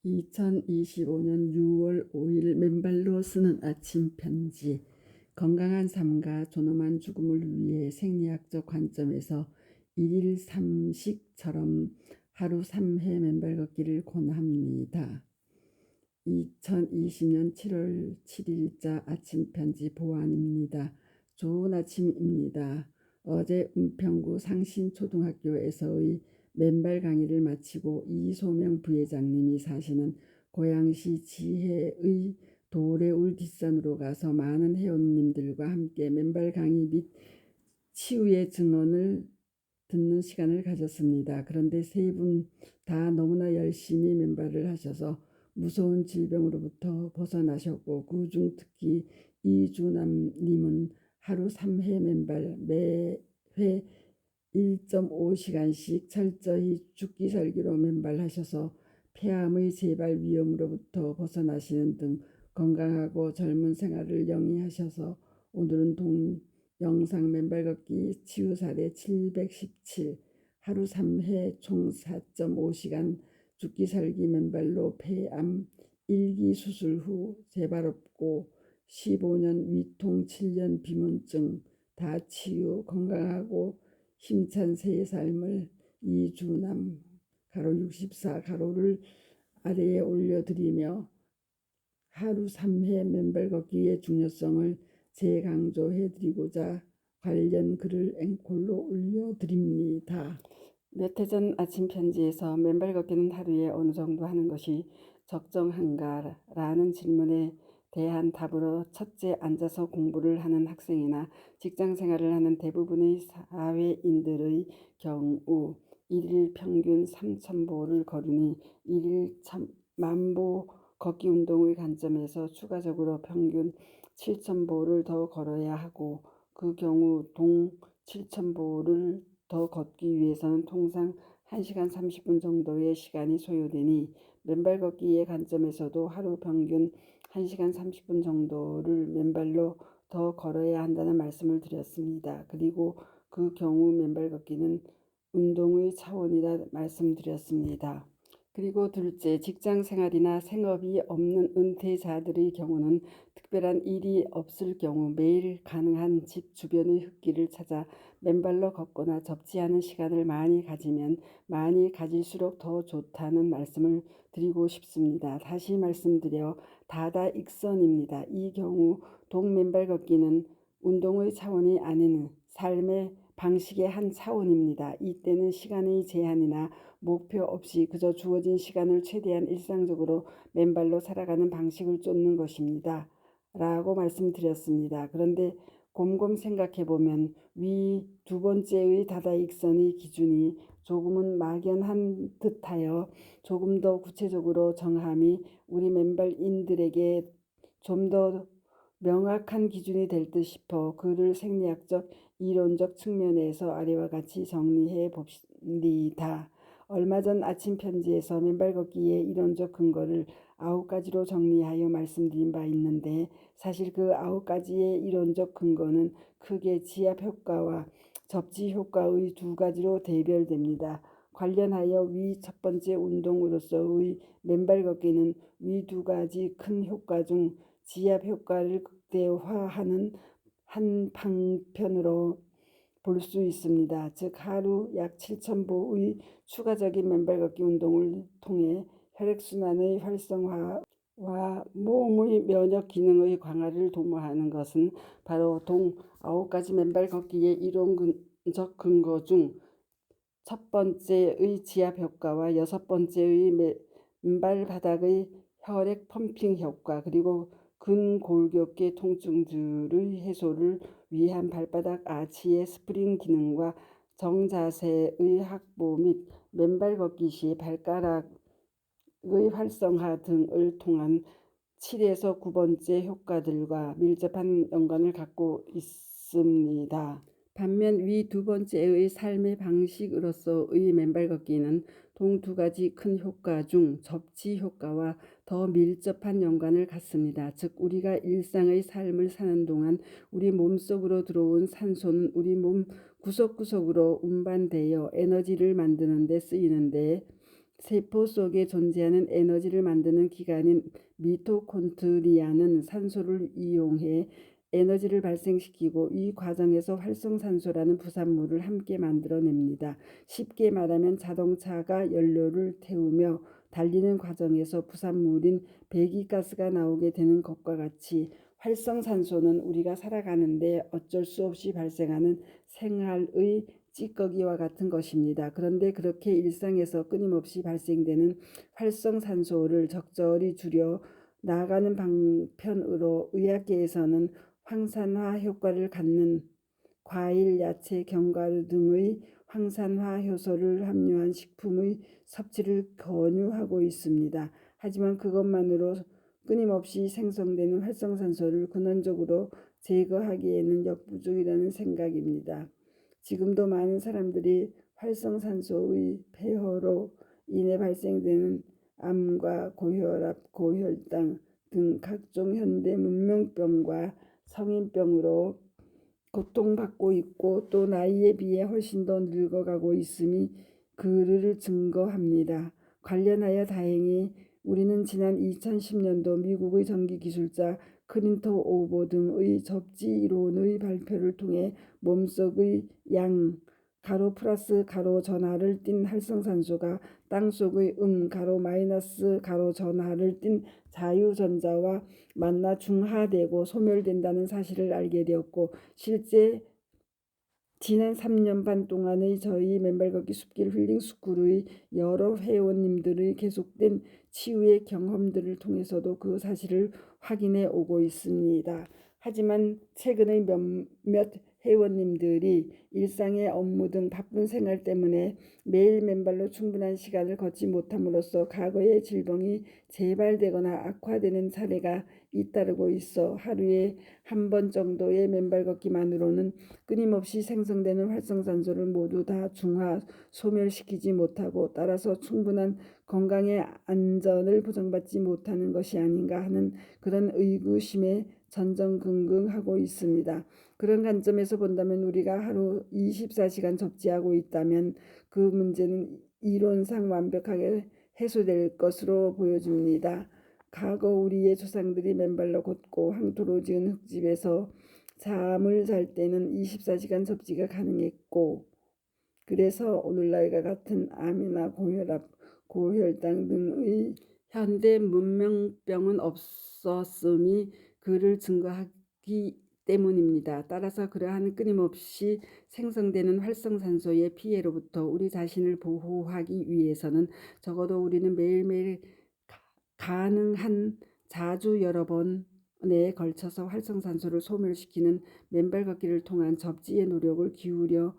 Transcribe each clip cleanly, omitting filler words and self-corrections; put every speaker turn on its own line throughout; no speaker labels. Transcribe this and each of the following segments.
2025년 6월 5일 맨발로 쓰는 아침 편지. 건강한 삶과 존엄한 죽음을 위해 생리학적 관점에서 1일 3식처럼 하루 3회 맨발 걷기를 권합니다. 2020년 7월 7일자 아침 편지 보안입니다. 좋은 아침입니다. 어제 은평구 상신초등학교에서의 맨발 강의를 마치고 이소명 부회장님이 사시는 고양시 지혜의 도래울 뒷산으로 가서 많은 회원님들과 함께 맨발 강의 및 치유의 증언을 듣는 시간을 가졌습니다. 그런데 세 분 다 너무나 열심히 맨발을 하셔서 무서운 질병으로부터 벗어나셨고, 그중 특히 이주남님은 하루 3회 맨발, 매회 1.5시간씩 철저히 죽기살기로 맨발하셔서 폐암의 재발 위험으로부터 벗어나시는 등 건강하고 젊은 생활을 영위하셔서 오늘은 영상 맨발 걷기 치유 사례 717, 하루 3회 총 4.5시간 죽기 살기 맨발로 폐암 1기 수술 후 재발 없고 15년 위통 7년 비문증 다 치유, 건강하고 힘찬 새 삶을 이주남 가로 64 가로를 아래에 올려드리며 하루 3회 맨발 걷기의 중요성을 재강조해드리고자 관련 글을 앵콜로 올려드립니다. 몇 해 전 아침 편지에서 맨발 걷기는 하루에 어느 정도 하는 것이 적정한가? 라는 질문에 대한 답으로, 첫째, 앉아서 공부를 하는 학생이나 직장 생활을 하는 대부분의 사회인들의 경우 일일 평균 3,000보를 걸으니 일일 10,000보 걷기 운동의 관점에서 추가적으로 평균 7,000보를 더 걸어야 하고, 그 경우 동 7,000보를 더 걷기 위해서는 통상 1시간 30분 정도의 시간이 소요되니 맨발 걷기의 관점에서도 하루 평균 1시간 30분 정도를 맨발로 더 걸어야 한다는 말씀을 드렸습니다. 그리고 그 경우 맨발 걷기는 운동의 차원이라 말씀드렸습니다. 그리고 둘째, 직장 생활이나 생업이 없는 은퇴자들의 경우는 특별한 일이 없을 경우 매일 가능한 집 주변의 흙길을 찾아 맨발로 걷거나 접지 않은 시간을 많이 가지면 많이 가질수록 더 좋다는 말씀을 드리고 싶습니다. 다시 말씀드려 다다익선입니다. 이 경우 동맨발 걷기는 운동의 차원이 아닌 삶의 방식의 한 차원입니다. 이때는 시간의 제한이나 목표 없이 그저 주어진 시간을 최대한 일상적으로 맨발로 살아가는 방식을 쫓는 것입니다. 라고 말씀드렸습니다. 그런데 곰곰 생각해보면 위 두 번째의 다다익선의 기준이 조금은 막연한 듯하여 조금 더 구체적으로 정함이 우리 맨발인들에게 좀 더 명확한 기준이 될 듯 싶어 그를 생리학적 이론적 측면에서 아래와 같이 정리해 봅니다. 얼마 전 아침 편지에서 맨발 걷기의 이론적 근거를 9가지로 정리하여 말씀드린 바 있는데, 사실 그 9가지의 이론적 근거는 크게 지압 효과와 접지 효과의 2가지로 대별됩니다. 관련하여 위 첫 번째 운동으로서의 맨발 걷기는 위 2가지 큰 효과 중 지압 효과를 극대화하는 한 방편으로 볼 수 있습니다. 즉 하루 약 7,000보의 추가적인 맨발 걷기 운동을 통해 혈액순환의 활성화와 몸의 면역 기능의 강화를 도모하는 것은 바로 동 9가지 맨발 걷기의 이론적 근거 중 첫 번째의 지압 효과와 여섯 번째의 맨발 바닥의 혈액 펌핑 효과, 그리고 근골격계 통증들의 해소를 위한 발바닥 아치의 스프링 기능과 정자세의 확보 및 맨발 걷기 시 발가락의 활성화 등을 통한 7에서 9번째 효과들과 밀접한 연관을 갖고 있습니다. 반면 위 두 번째의 삶의 방식으로서의 맨발 걷기는 동 2가지 큰 효과 중 접지 효과와 더 밀접한 연관을 갖습니다. 즉 우리가 일상의 삶을 사는 동안 우리 몸속으로 들어온 산소는 우리 몸 구석구석으로 운반되어 에너지를 만드는 데 쓰이는데, 세포 속에 존재하는 에너지를 만드는 기관인 미토콘드리아는 산소를 이용해 에너지를 발생시키고 이 과정에서 활성산소라는 부산물을 함께 만들어냅니다. 쉽게 말하면 자동차가 연료를 태우며 달리는 과정에서 부산물인 배기가스가 나오게 되는 것과 같이 활성산소는 우리가 살아가는데 어쩔 수 없이 발생하는 생활의 찌꺼기와 같은 것입니다. 그런데 그렇게 일상에서 끊임없이 발생되는 활성산소를 적절히 줄여 나아가는 방편으로 의학계에서는 황산화 효과를 갖는 과일, 야채, 견과류 등의 황산화 효소를 함유한 식품의 섭취를 권유하고 있습니다. 하지만 그것만으로 끊임없이 생성되는 활성산소를 근원적으로 제거하기에는 역부족이라는 생각입니다. 지금도 많은 사람들이 활성산소의 폐허로 인해 발생되는 암과 고혈압, 고혈당 등 각종 현대 문명병과 성인병으로 고통받고 있고 또 나이에 비해 훨씬 더 늙어가고 있음이 그를 증거합니다. 관련하여 다행히 우리는 지난 2010년도 미국의 전기기술자 클린토 오버 등의 접지 이론의 발표를 통해 몸속의 양 가로 플러스 가로 전하를 띤 활성산소가 땅속의 가로 마이너스 가로 전하를 띤 자유전자와 만나 중하되고 소멸된다는 사실을 알게 되었고, 실제 지난 3년 반 동안의 저희 맨발 걷기 숲길 힐링 스쿨의 여러 회원님들의 계속된 치유의 경험들을 통해서도 그 사실을 확인해 오고 있습니다. 하지만 최근의 몇몇 회원님들이 일상의 업무 등 바쁜 생활 때문에 매일 맨발로 충분한 시간을 걷지 못함으로써 과거의 질병이 재발되거나 악화되는 사례가 잇따르고 있어 하루에 한 번 정도의 맨발 걷기만으로는 끊임없이 생성되는 활성산소를 모두 다 중화, 소멸시키지 못하고 따라서 충분한 건강의 안전을 보장받지 못하는 것이 아닌가 하는 그런 의구심에 전전긍긍하고 있습니다. 그런 관점에서 본다면 우리가 하루 24시간 접지하고 있다면 그 문제는 이론상 완벽하게 해소될 것으로 보여집니다. 과거 우리의 조상들이 맨발로 걷고 황토로 지은 흙집에서 잠을 잘 때는 24시간 접지가 가능했고, 그래서 오늘날과 같은 암이나 고혈압, 고혈당 등의 현대 문명병은 없었음이 그를 증거하기 때문입니다. 따라서 그러한 끊임없이 생성되는 활성산소의 피해로부터 우리 자신을 보호하기 위해서는 적어도 우리는 매일매일 가능한 자주 여러 번에 걸쳐서 활성산소를 소멸시키는 맨발 걷기를 통한 접지의 노력을 기울여야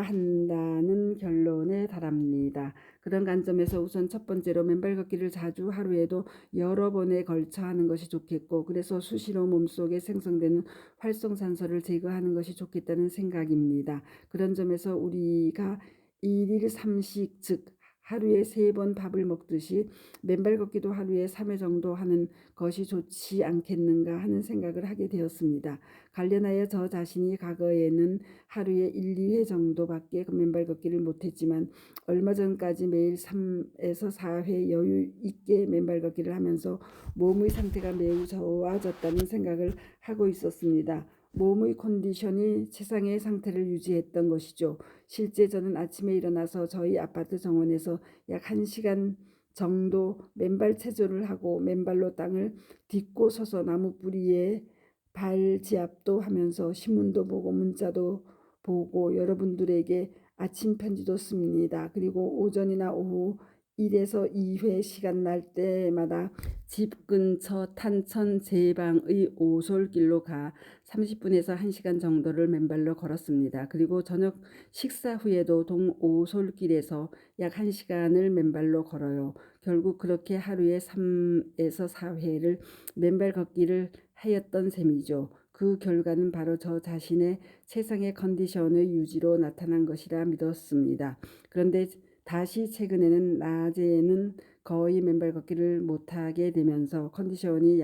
한다는 결론에 달합니다. 그런 관점에서 우선 첫 번째로 맨발 걷기를 자주 하루에도 여러 번에 걸쳐 하는 것이 좋겠고, 그래서 수시로 몸속에 생성되는 활성산소를 제거하는 것이 좋겠다는 생각입니다. 그런 점에서 우리가 일일 삼식, 즉 하루에 3번 밥을 먹듯이 맨발 걷기도 하루에 3회 정도 하는 것이 좋지 않겠는가 하는 생각을 하게 되었습니다. 관련하여 저 자신이 과거에는 하루에 1, 2회 정도밖에 맨발 걷기를 못했지만 얼마 전까지 매일 3에서 4회 여유 있게 맨발 걷기를 하면서 몸의 상태가 매우 좋아졌다는 생각을 하고 있었습니다. 몸의 컨디션이 최상의 상태를 유지했던 것이죠. 실제 저는 아침에 일어나서 저희 아파트 정원에서 약 1시간 정도 맨발 체조를 하고 맨발로 땅을 딛고 서서 나무 뿌리에 발지압도 하면서 신문도 보고 문자도 보고 여러분들에게 아침 편지도 씁니다. 그리고 오전이나 오후 1에서 2회 시간 날 때마다 집 근처 탄천 제방의 오솔길로 가 30분에서 1시간 정도를 맨발로 걸었습니다. 그리고 저녁 식사 후에도 동 오솔길에서 약 1시간을 맨발로 걸어요. 결국 그렇게 하루에 3에서 4회를 맨발 걷기를 하였던 셈이죠. 그 결과는 바로 저 자신의 최상의 컨디션의 유지로 나타난 것이라 믿었습니다. 그런데 다시 최근에는 낮에는 거의 맨발 걷기를 못하게 되면서 컨디션이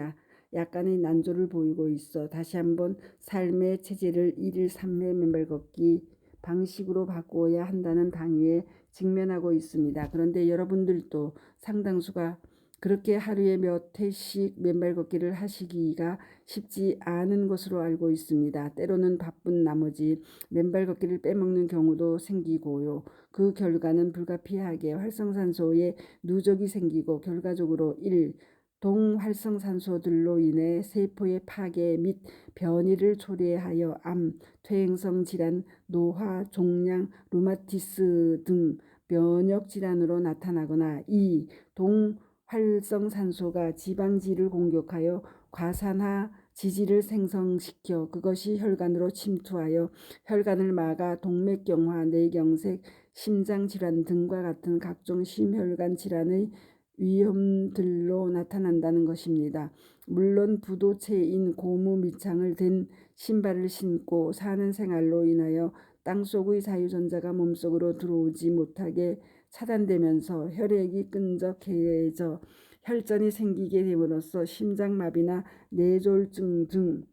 약간의 난조를 보이고 있어 다시 한번 삶의 체질을 1일 3회 맨발 걷기 방식으로 바꾸어야 한다는 당위에 직면하고 있습니다. 그런데 여러분들도 상당수가 그렇게 하루에 몇 회씩 맨발 걷기를 하시기가 쉽지 않은 것으로 알고 있습니다. 때로는 바쁜 나머지 맨발 걷기를 빼먹는 경우도 생기고요. 그 결과는 불가피하게 활성산소에 누적이 생기고 결과적으로 1. 동활성산소들로 인해 세포의 파괴 및 변이를 초래하여 암, 퇴행성 질환, 노화, 종양, 루마티스 등 면역 질환으로 나타나거나 2. 동활성산소가 지방질을 공격하여 과산화 지질을 생성시켜 그것이 혈관으로 침투하여 혈관을 막아 동맥경화, 뇌경색, 심장질환 등과 같은 각종 심혈관 질환의 위험들로 나타난다는 것입니다. 물론 부도체인 고무 밑창을 댄 신발을 신고 사는 생활로 인하여 땅속의 자유전자가 몸속으로 들어오지 못하게 차단되면서 혈액이 끈적해져 혈전이 생기게 됨으로써 심장마비나 뇌졸중 등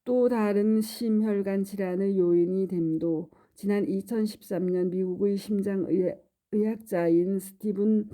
또 다른 심혈관 질환의 요인이 됨도 지난 2013년 미국의 심장의학자인 스티븐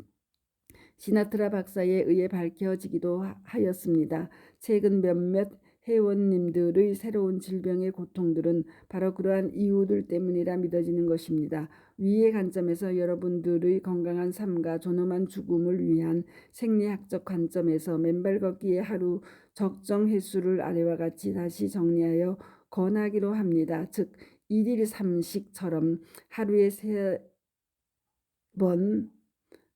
시나트라 박사에 의해 밝혀지기도 하였습니다. 최근 몇몇 회원님들의 새로운 질병의 고통들은 바로 그러한 이유들 때문이라 믿어지는 것입니다. 위의 관점에서 여러분들의 건강한 삶과 존엄한 죽음을 위한 생리학적 관점에서 맨발 걷기의 하루 적정 횟수를 아래와 같이 다시 정리하여 권하기로 합니다. 즉 1일 3식처럼 하루에 3번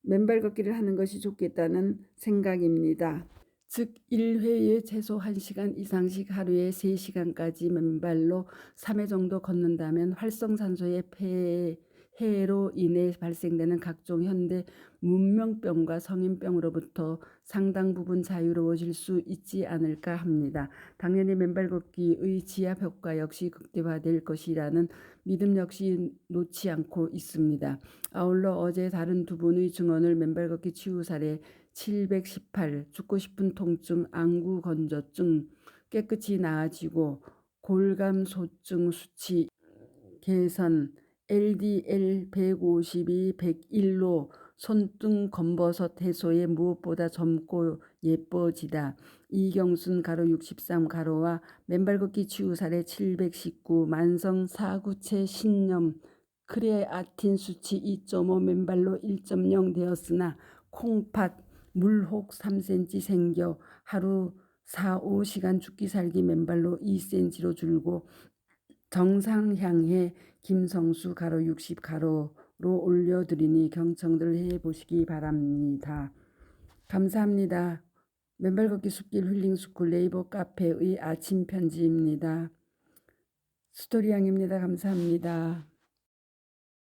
맨발 걷기를 하는 것이 좋겠다는 생각입니다. 즉 1회에 최소 1시간 이상씩 하루에 3시간까지 맨발로 3회 정도 걷는다면 활성산소의 폐해로 인해 발생되는 각종 현대 문명병과 성인병으로부터 상당 부분 자유로워질 수 있지 않을까 합니다. 당연히 맨발 걷기의 지압 효과 역시 극대화될 것이라는 믿음 역시 놓지 않고 있습니다. 아울러 어제 다른 두 분의 증언을 맨발 걷기 치유 사례 718 죽고 싶은 통증, 안구 건조증 깨끗이 나아지고 골감소증 수치 개선, LDL 152, 101로 손등 검버섯 해소에 무엇보다 젊고 예뻐지다. 이경순 가로 63 가로와 맨발 걷기 치유 사례 719 만성 사구체 신염 크레아틴 수치 2.5 맨발로 1.0 되었으나 콩팥 물혹 3cm 생겨 하루 4-5시간 죽기 살기 맨발로 2cm로 줄고 정상 향해 김성수 가로 60 가로로 올려드리니 경청들 해보시기 바랍니다. 감사합니다. 맨발 걷기 숲길 힐링스쿨 네이버 카페의 아침 편지입니다. 스토리양입니다. 감사합니다.